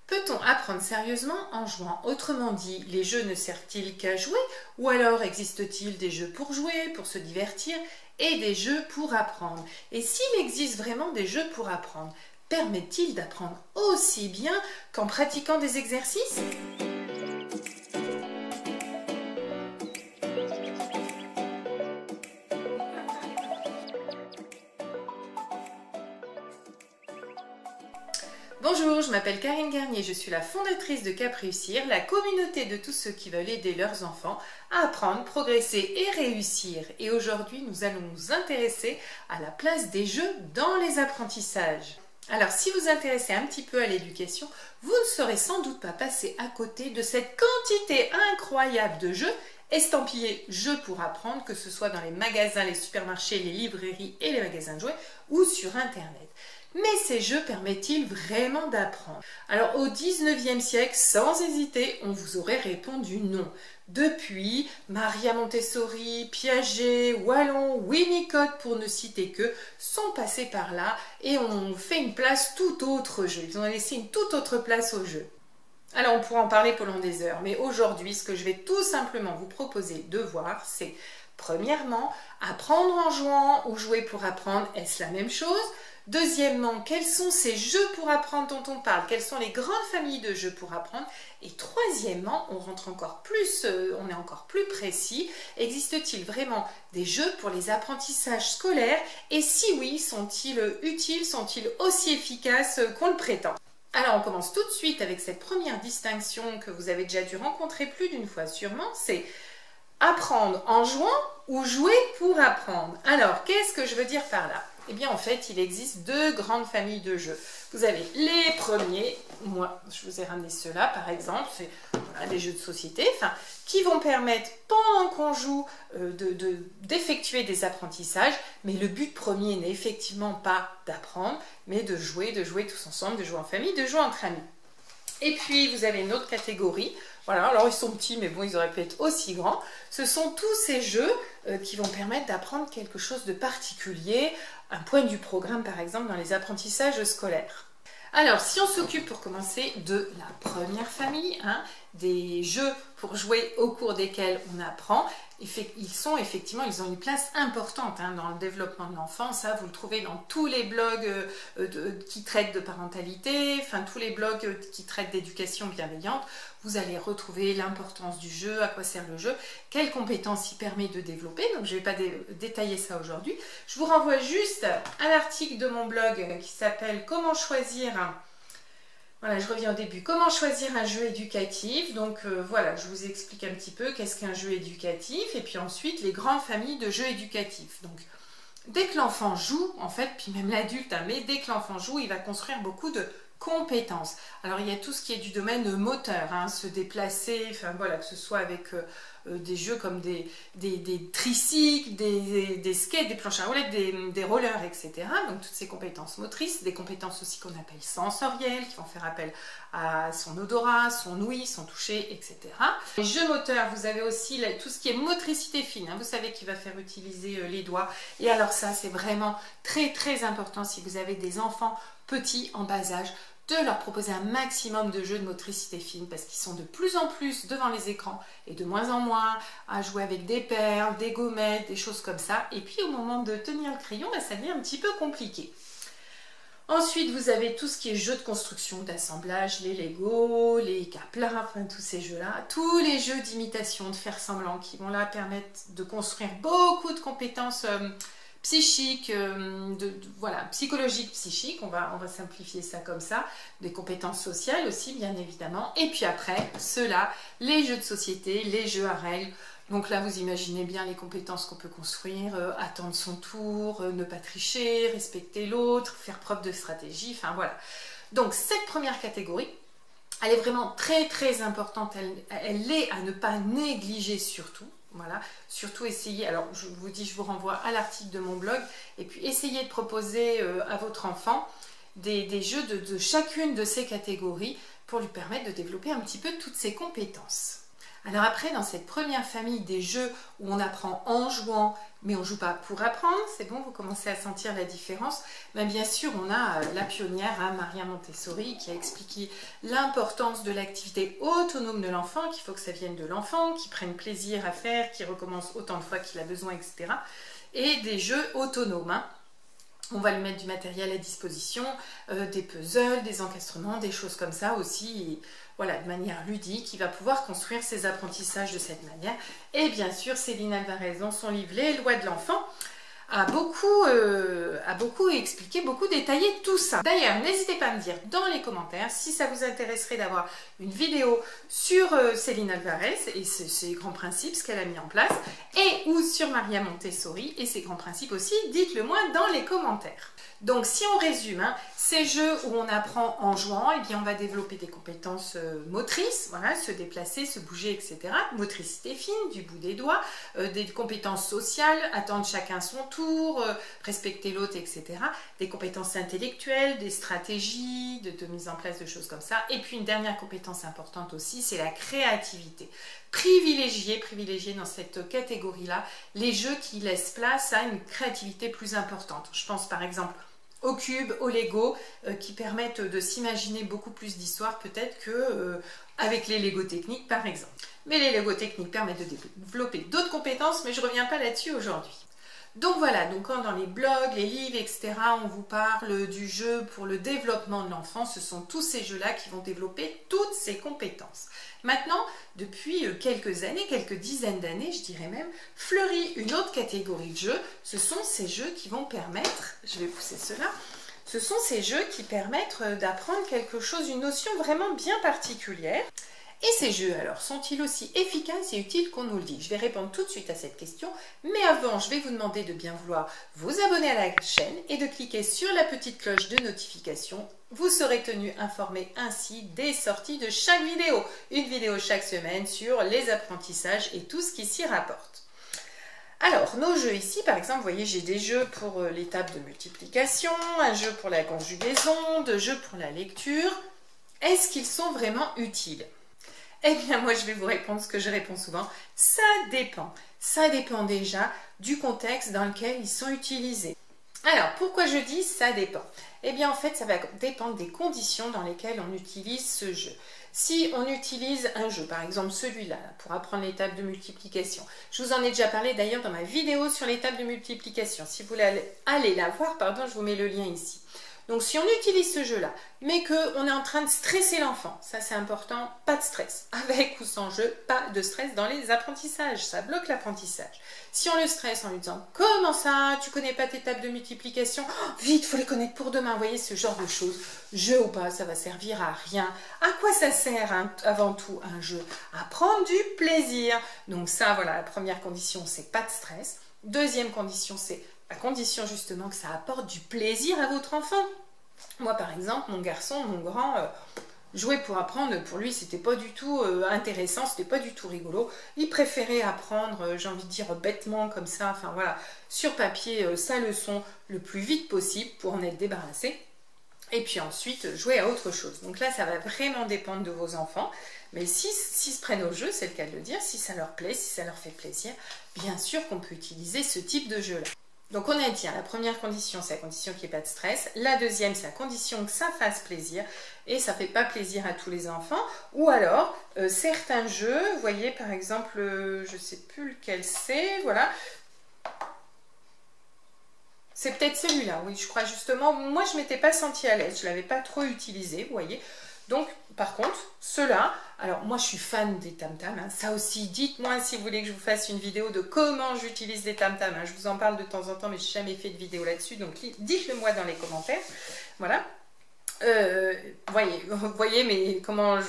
Peut-on apprendre sérieusement en jouant? Autrement dit, les jeux ne servent-ils qu'à jouer? Ou alors existe-t-il des jeux pour jouer, pour se divertir, et des jeux pour apprendre? Et s'il existe vraiment des jeux pour apprendre, permettent-ils d'apprendre aussi bien qu'en pratiquant des exercices? Bonjour, je m'appelle Karine Garnier, je suis la fondatrice de Cap Réussir, la communauté de tous ceux qui veulent aider leurs enfants à apprendre, progresser et réussir. Et aujourd'hui, nous allons nous intéresser à la place des jeux dans les apprentissages. Alors, si vous vous intéressez un petit peu à l'éducation, vous ne serez sans doute pas passé à côté de cette quantité incroyable de jeux estampillés jeux pour apprendre, que ce soit dans les magasins, les supermarchés, les librairies et les magasins de jouets ou sur Internet. Mais ces jeux permettent-ils vraiment d'apprendre? Alors au 19e siècle, sans hésiter, on vous aurait répondu non. Depuis, Maria Montessori, Piaget, Wallon, Winnicott, pour ne citer que, sont passés par là et ont fait une place tout autre jeu. Ils ont laissé une toute autre place au jeu. Alors on pourra en parler pendant des heures, mais aujourd'hui, ce que je vais tout simplement vous proposer de voir, c'est premièrement, apprendre en jouant ou jouer pour apprendre, est-ce la même chose? Deuxièmement, quels sont ces jeux pour apprendre dont on parle? Quelles sont les grandes familles de jeux pour apprendre? Et troisièmement, on rentre encore plus, on est encore plus précis. Existe-t-il vraiment des jeux pour les apprentissages scolaires? Et si oui, sont-ils utiles? Sont-ils aussi efficaces qu'on le prétend? Alors on commence tout de suite avec cette première distinction que vous avez déjà dû rencontrer plus d'une fois sûrement, c'est apprendre en jouant ou jouer pour apprendre. Alors, qu'est-ce que je veux dire par là? Eh bien, en fait, il existe deux grandes familles de jeux. Vous avez les premiers, moi, je vous ai ramené ceux-là, par exemple, c'est voilà, des jeux de société, qui vont permettre, pendant qu'on joue, d'effectuer des apprentissages, mais le but premier n'est effectivement pas d'apprendre, mais de jouer tous ensemble, de jouer en famille, de jouer entre amis. Et puis, vous avez une autre catégorie. Voilà, alors ils sont petits, mais bon, ils auraient pu être aussi grands. Ce sont tous ces jeux qui vont permettre d'apprendre quelque chose de particulier, un point du programme, par exemple, dans les apprentissages scolaires. Alors, si on s'occupe pour commencer de la première famille, des jeux pour jouer au cours desquels on apprend, ils ont une place importante dans le développement de l'enfant. Ça, vous le trouvez dans tous les blogs qui traitent de parentalité, tous les blogs qui traitent d'éducation bienveillante. Vous allez retrouver l'importance du jeu, à quoi sert le jeu, quelles compétences il permet de développer. Donc, je ne vais pas détailler ça aujourd'hui. Je vous renvoie juste à l'article de mon blog qui s'appelle « Comment choisir ». Voilà, je reviens au début. Comment choisir un jeu éducatif? Donc voilà, je vous explique un petit peu qu'est-ce qu'un jeu éducatif et puis ensuite les grandes familles de jeux éducatifs. Donc dès que l'enfant joue, en fait, puis même l'adulte, mais dès que l'enfant joue, il va construire beaucoup de compétences. Alors il y a tout ce qui est du domaine moteur, se déplacer, voilà, que ce soit avec des jeux comme des tricycles, des skates, des planches à roulettes, des rollers, etc. Donc toutes ces compétences motrices, des compétences aussi qu'on appelle sensorielles, qui vont faire appel à son odorat, son ouïe, son toucher, etc. Les jeux moteurs, vous avez aussi tout ce qui est motricité fine, vous savez qu'il va faire utiliser les doigts. Et alors ça, c'est vraiment très très important si vous avez des enfants petits en bas âge, de leur proposer un maximum de jeux de motricité fine parce qu'ils sont de plus en plus devant les écrans et de moins en moins à jouer avec des perles, des gommettes, des choses comme ça. Et puis au moment de tenir le crayon, ça devient un petit peu compliqué. Ensuite, vous avez tout ce qui est jeux de construction, d'assemblage, les Lego, les Kapla, tous ces jeux-là. Tous les jeux d'imitation, de faire semblant qui vont là permettre de construire beaucoup de compétences psychique, voilà, psychologique, psychique, on va simplifier ça comme ça, des compétences sociales aussi bien évidemment, et puis après, ceux-là, les jeux de société, les jeux à règles, donc là vous imaginez bien les compétences qu'on peut construire, attendre son tour, ne pas tricher, respecter l'autre, faire preuve de stratégie, voilà. Donc cette première catégorie, elle est vraiment très très importante, elle est à ne pas négliger surtout. Voilà, surtout essayez, alors je vous dis, je vous renvoie à l'article de mon blog, et puis essayez de proposer à votre enfant des jeux de chacune de ces catégories pour lui permettre de développer un petit peu toutes ses compétences. Alors après, dans cette première famille des jeux où on apprend en jouant, mais on ne joue pas pour apprendre, c'est bon, vous commencez à sentir la différence. Mais bien sûr, on a la pionnière, Maria Montessori, qui a expliqué l'importance de l'activité autonome de l'enfant, qu'il faut que ça vienne de l'enfant, qu'il prenne plaisir à faire, qu'il recommence autant de fois qu'il a besoin, etc. Et des jeux autonomes, hein. On va lui mettre du matériel à disposition, des puzzles, des encastrements, des choses comme ça aussi. Et voilà, de manière ludique, il va pouvoir construire ses apprentissages de cette manière. Et bien sûr, Céline Alvarez, dans son livre Les lois de l'enfant, a beaucoup expliqué, beaucoup détaillé tout ça. D'ailleurs, n'hésitez pas à me dire dans les commentaires si ça vous intéresserait d'avoir une vidéo sur Céline Alvarez et ses grands principes, ce qu'elle a mis en place, et ou sur Maria Montessori et ses grands principes aussi. Dites-le moi dans les commentaires. Donc si on résume, hein, ces jeux où on apprend en jouant, eh bien on va développer des compétences motrices, voilà, se déplacer, se bouger, etc. Motricité fine, du bout des doigts, des compétences sociales, attendre chacun son tour, respecter l'autre, etc. Des compétences intellectuelles, des stratégies, de mise en place de choses comme ça. Et puis une dernière compétence importante aussi, c'est la créativité. Privilégier dans cette catégorie-là les jeux qui laissent place à une créativité plus importante. Je pense par exemple au cube, au Lego, qui permettent de s'imaginer beaucoup plus d'histoires peut-être que avec les Lego techniques par exemple. Mais les Lego techniques permettent de développer d'autres compétences, mais je ne reviens pas là-dessus aujourd'hui. Donc voilà, donc quand dans les blogs, les livres, etc., on vous parle du jeu pour le développement de l'enfant, ce sont tous ces jeux-là qui vont développer toutes ces compétences. Maintenant, depuis quelques années, quelques dizaines d'années, je dirais même, fleurit une autre catégorie de jeux. Ce sont ces jeux qui vont permettre, je vais pousser cela, ce sont ces jeux qui permettent d'apprendre quelque chose, une notion vraiment bien particulière. Et ces jeux, alors, sont-ils aussi efficaces et utiles qu'on nous le dit? Je vais répondre tout de suite à cette question, mais avant, je vais vous demander de bien vouloir vous abonner à la chaîne et de cliquer sur la petite cloche de notification. Vous serez tenu informé ainsi des sorties de chaque vidéo. Une vidéo chaque semaine sur les apprentissages et tout ce qui s'y rapporte. Alors, nos jeux ici, par exemple, vous voyez, j'ai des jeux pour les tables de multiplication, un jeu pour la conjugaison, deux jeux pour la lecture. Est-ce qu'ils sont vraiment utiles? Eh bien, moi, je vais vous répondre ce que je réponds souvent. Ça dépend. Ça dépend déjà du contexte dans lequel ils sont utilisés. Alors, pourquoi je dis ça dépend? Eh bien, en fait, ça va dépendre des conditions dans lesquelles on utilise ce jeu. Si on utilise un jeu, par exemple celui-là, pour apprendre les tables de multiplication, je vous en ai déjà parlé d'ailleurs dans ma vidéo sur les tables de multiplication. Si vous voulez aller la voir, pardon, je vous mets le lien ici. Donc si on utilise ce jeu-là, mais qu'on est en train de stresser l'enfant, ça c'est important, pas de stress. Avec ou sans jeu, pas de stress dans les apprentissages, ça bloque l'apprentissage. Si on le stresse en lui disant « Comment ça, tu connais pas tes tables de multiplication? Vite, faut les connaître pour demain !» Vous voyez, ce genre de choses, jeu ou pas, ça va servir à rien. À quoi ça sert avant tout un jeu? À prendre du plaisir. Donc ça, voilà, la première condition, c'est pas de stress. Deuxième condition, c'est à condition justement que ça apporte du plaisir à votre enfant. Moi par exemple, mon garçon, mon grand, jouer pour apprendre, pour lui c'était pas du tout intéressant, c'était pas du tout rigolo. Il préférait apprendre, j'ai envie de dire bêtement comme ça, enfin voilà, sur papier sa leçon le plus vite possible pour en être débarrassé. Et puis ensuite jouer à autre chose. Donc là ça va vraiment dépendre de vos enfants. Mais s'ils se prennent au jeu, c'est le cas de le dire, si ça leur plaît, si ça leur fait plaisir, bien sûr qu'on peut utiliser ce type de jeu-là. Donc on a dit, la première condition, c'est la condition qu'il n'y ait pas de stress. La deuxième, c'est la condition que ça fasse plaisir. Et ça ne fait pas plaisir à tous les enfants. Ou alors, certains jeux, vous voyez par exemple, je ne sais plus lequel c'est, voilà. C'est peut-être celui-là, oui, je crois justement. Moi, je ne m'étais pas sentie à l'aise, je ne l'avais pas trop utilisé, vous voyez. Donc, par contre, ceux-là, alors moi je suis fan des tam-tams, hein. Ça aussi, dites-moi si vous voulez que je vous fasse une vidéo de comment j'utilise les tam-tams, hein. Je vous en parle de temps en temps, mais je n'ai jamais fait de vidéo là-dessus, donc dites-le moi dans les commentaires. Voilà. Voyez mais comment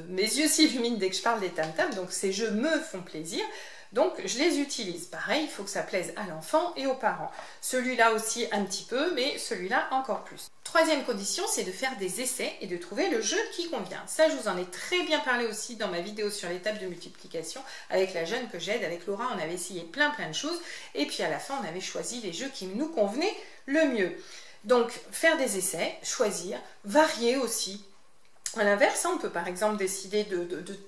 mes yeux s'illuminent dès que je parle des tam-tams, donc ces jeux me font plaisir. Donc, je les utilise. Pareil, il faut que ça plaise à l'enfant et aux parents. Celui-là aussi un petit peu, mais celui-là encore plus. Troisième condition, c'est de faire des essais et de trouver le jeu qui convient. Ça, je vous en ai très bien parlé aussi dans ma vidéo sur les tables de multiplication avec la jeune que j'aide, avec Laura. On avait essayé plein de choses. Et puis à la fin, on avait choisi les jeux qui nous convenaient le mieux. Donc, faire des essais, choisir, varier aussi. À l'inverse, on peut par exemple décider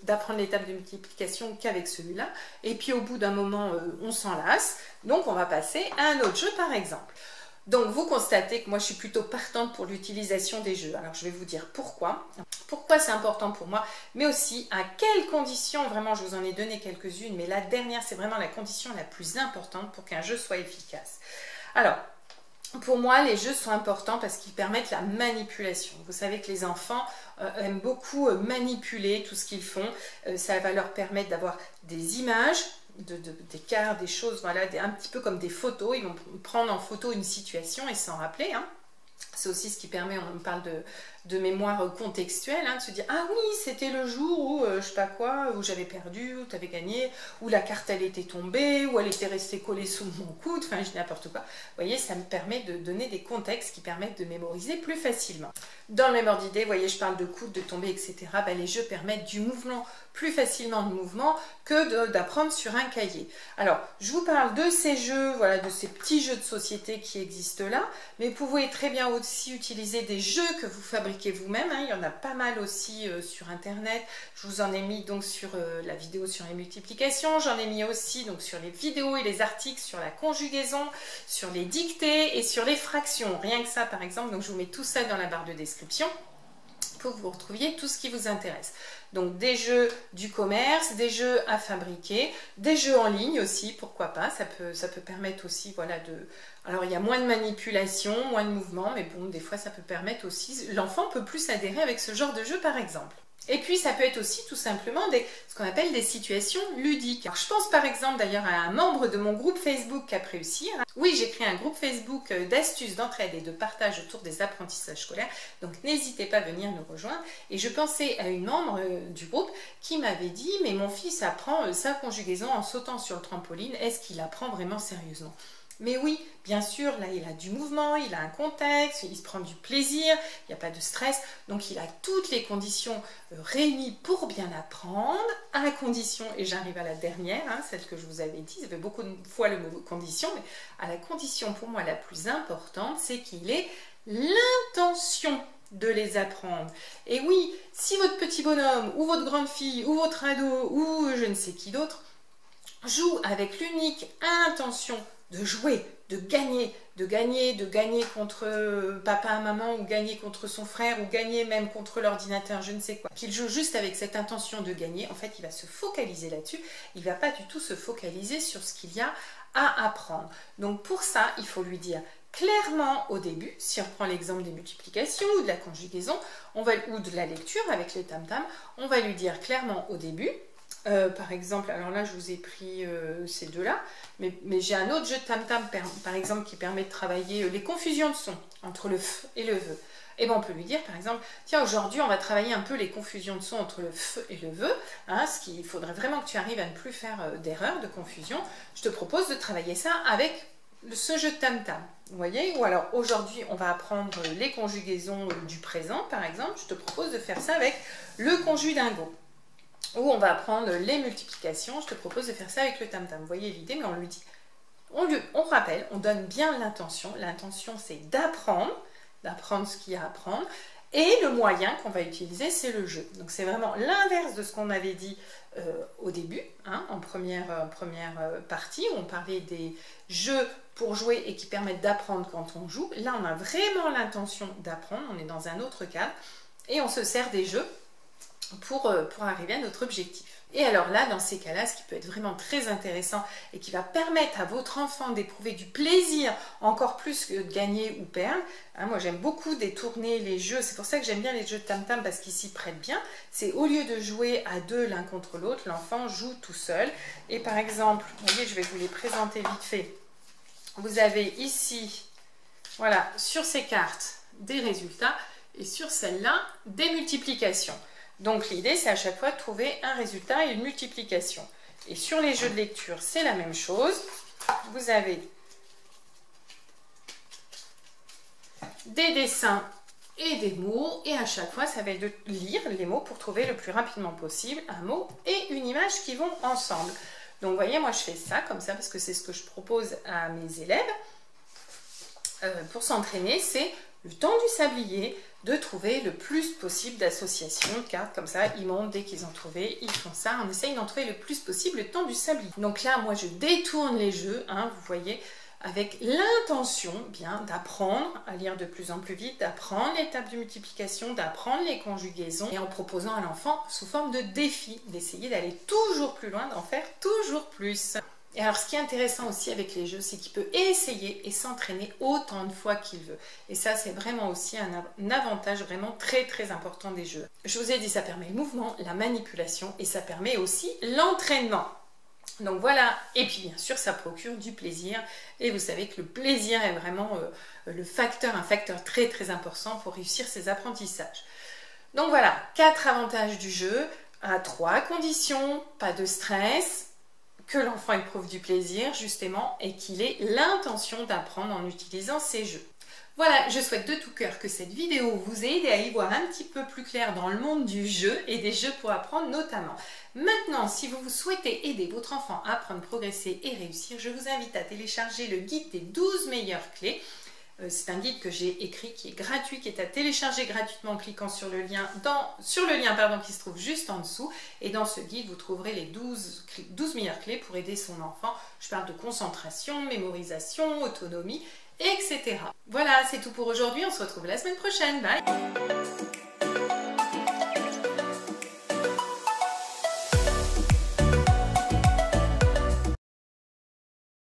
d'apprendre l'étape de multiplication qu'avec celui-là, et puis au bout d'un moment, on s'en lasse, donc on va passer à un autre jeu par exemple. Donc vous constatez que moi je suis plutôt partante pour l'utilisation des jeux. Alors je vais vous dire pourquoi. Pourquoi c'est important pour moi, mais aussi à quelles conditions, vraiment je vous en ai donné quelques-unes, mais la dernière c'est vraiment la condition la plus importante pour qu'un jeu soit efficace. Alors, pour moi, les jeux sont importants parce qu'ils permettent la manipulation. Vous savez que les enfants aiment beaucoup manipuler tout ce qu'ils font. Ça va leur permettre d'avoir des images, des cartes, des choses, voilà, un petit peu comme des photos. Ils vont prendre en photo une situation et s'en rappeler, hein. C'est aussi ce qui permet, on parle de mémoire contextuelle, hein, de se dire « Ah oui, c'était le jour où, je sais pas quoi, où j'avais perdu, où tu avais gagné, où la carte elle était tombée, où elle était restée collée sous mon coude, enfin je dis n'importe quoi. » Vous voyez, ça me permet de donner des contextes qui permettent de mémoriser plus facilement. Dans le même ordre d'idée, vous voyez, je parle de coude, de tomber, etc. Ben, les jeux permettent du mouvement, plus facilement de mouvement que d'apprendre sur un cahier. Alors, je vous parle de ces jeux, voilà, de ces petits jeux de société qui existent là, mais vous pouvez très bien aussi utiliser des jeux que vous fabriquez vous-même, hein. Il y en a pas mal aussi sur internet. Je vous en ai mis donc sur la vidéo sur les multiplications, j'en ai mis aussi donc sur les vidéos et les articles sur la conjugaison, sur les dictées et sur les fractions. Rien que ça par exemple, donc je vous mets tout ça dans la barre de description pour que vous retrouviez tout ce qui vous intéresse. Donc des jeux du commerce, des jeux à fabriquer, des jeux en ligne aussi, pourquoi pas, ça peut permettre aussi, voilà, alors il y a moins de manipulation, moins de mouvement, mais bon, des fois ça peut permettre aussi, l'enfant peut plus adhérer avec ce genre de jeu par exemple. Et puis ça peut être aussi tout simplement ce qu'on appelle des situations ludiques. Alors, je pense par exemple d'ailleurs à un membre de mon groupe Facebook Cap Réussir. Oui, j'ai créé un groupe Facebook d'astuces, d'entraide et de partage autour des apprentissages scolaires. Donc n'hésitez pas à venir nous rejoindre. Et je pensais à une membre du groupe qui m'avait dit « Mais mon fils apprend sa conjugaison en sautant sur le trampoline. Est-ce qu'il apprend vraiment sérieusement ?» Mais oui, bien sûr, là, il a du mouvement, il a un contexte, il se prend du plaisir, il n'y a pas de stress. Donc, il a toutes les conditions réunies pour bien apprendre, à condition, et j'arrive à la dernière, hein, celle que je vous avais dit, ça fait beaucoup de fois le mot condition, mais à la condition pour moi la plus importante, c'est qu'il ait l'intention de les apprendre. Et oui, si votre petit bonhomme, ou votre grande fille, ou votre ado, ou je ne sais qui d'autre, joue avec l'unique intention de jouer, de gagner contre papa, maman, ou gagner contre son frère, ou gagner même contre l'ordinateur, je ne sais quoi. Qu'il joue juste avec cette intention de gagner, en fait, il va se focaliser là-dessus, il ne va pas du tout se focaliser sur ce qu'il y a à apprendre. Donc pour ça, il faut lui dire clairement au début, si on prend l'exemple des multiplications ou de la conjugaison, ou de la lecture avec les tam-tams, on va lui dire clairement au début, par exemple, alors là je vous ai pris ces deux-là, mais j'ai un autre jeu de tam-tam par exemple qui permet de travailler les confusions de sons entre le F et le V. Et bien on peut lui dire par exemple, tiens aujourd'hui on va travailler un peu les confusions de sons entre le F et le V, hein, ce qu'il faudrait vraiment que tu arrives à ne plus faire d'erreur, de confusion. Je te propose de travailler ça avec ce jeu de tam-tam, vous voyez. Ou alors aujourd'hui on va apprendre les conjugaisons du présent par exemple, je te propose de faire ça avec le conjugingo. Ou on va apprendre les multiplications, je te propose de faire ça avec le tam-tam. Vous voyez l'idée, mais on lui dit, on rappelle, on donne bien l'intention. L'intention, c'est d'apprendre ce qu'il y a à apprendre. Et le moyen qu'on va utiliser, c'est le jeu. Donc c'est vraiment l'inverse de ce qu'on avait dit au début, hein, en première partie, où on parlait des jeux pour jouer et qui permettent d'apprendre quand on joue. Là, on a vraiment l'intention d'apprendre, on est dans un autre cadre, et on se sert des jeux pour arriver à notre objectif. Et alors là, dans ces cas-là, ce qui peut être vraiment très intéressant et qui va permettre à votre enfant d'éprouver du plaisir encore plus que de gagner ou perdre, hein, moi j'aime beaucoup détourner les jeux, c'est pour ça que j'aime bien les jeux de tam-tam parce qu'ils s'y prêtent bien, c'est au lieu de jouer à deux l'un contre l'autre, l'enfant joue tout seul. Et par exemple, vous voyez, je vais vous les présenter vite fait. Vous avez ici, voilà, sur ces cartes, des résultats et sur celle-là, des multiplications. Donc l'idée, c'est à chaque fois de trouver un résultat et une multiplication. Et sur les jeux de lecture, c'est la même chose. Vous avez des dessins et des mots. Et à chaque fois, ça va être de lire les mots pour trouver le plus rapidement possible un mot et une image qui vont ensemble. Donc vous voyez, moi je fais ça comme ça parce que c'est ce que je propose à mes élèves pour s'entraîner, c'est le temps du sablier, de trouver le plus possible d'associations de cartes. Comme ça, ils montent, dès qu'ils ont trouvé, ils font ça. On essaye d'en trouver le plus possible le temps du sablier. Donc là, moi, je détourne les jeux, hein, vous voyez, avec l'intention bien d'apprendre à lire de plus en plus vite, d'apprendre les tables de multiplication, d'apprendre les conjugaisons, et en proposant à l'enfant sous forme de défi, d'essayer d'aller toujours plus loin, d'en faire toujours plus. Et alors, ce qui est intéressant aussi avec les jeux, c'est qu'il peut essayer et s'entraîner autant de fois qu'il veut. Et ça, c'est vraiment aussi un avantage vraiment très très important des jeux. Je vous ai dit, ça permet le mouvement, la manipulation, et ça permet aussi l'entraînement. Donc voilà, et puis bien sûr, ça procure du plaisir. Et vous savez que le plaisir est vraiment un facteur très très important pour réussir ces apprentissages. Donc voilà, 4 avantages du jeu, à 3 conditions, pas de stress, que l'enfant éprouve du plaisir justement et qu'il ait l'intention d'apprendre en utilisant ces jeux. Voilà, je souhaite de tout cœur que cette vidéo vous ait aidé à y voir un petit peu plus clair dans le monde du jeu et des jeux pour apprendre notamment. Maintenant, si vous souhaitez aider votre enfant à apprendre, progresser et réussir, je vous invite à télécharger le guide des 12 meilleures clés. C'est un guide que j'ai écrit qui est gratuit, qui est à télécharger gratuitement en cliquant sur le lien, qui se trouve juste en dessous. Et dans ce guide, vous trouverez les 12 meilleures clés pour aider son enfant. Je parle de concentration, mémorisation, autonomie, etc. Voilà, c'est tout pour aujourd'hui. On se retrouve la semaine prochaine. Bye!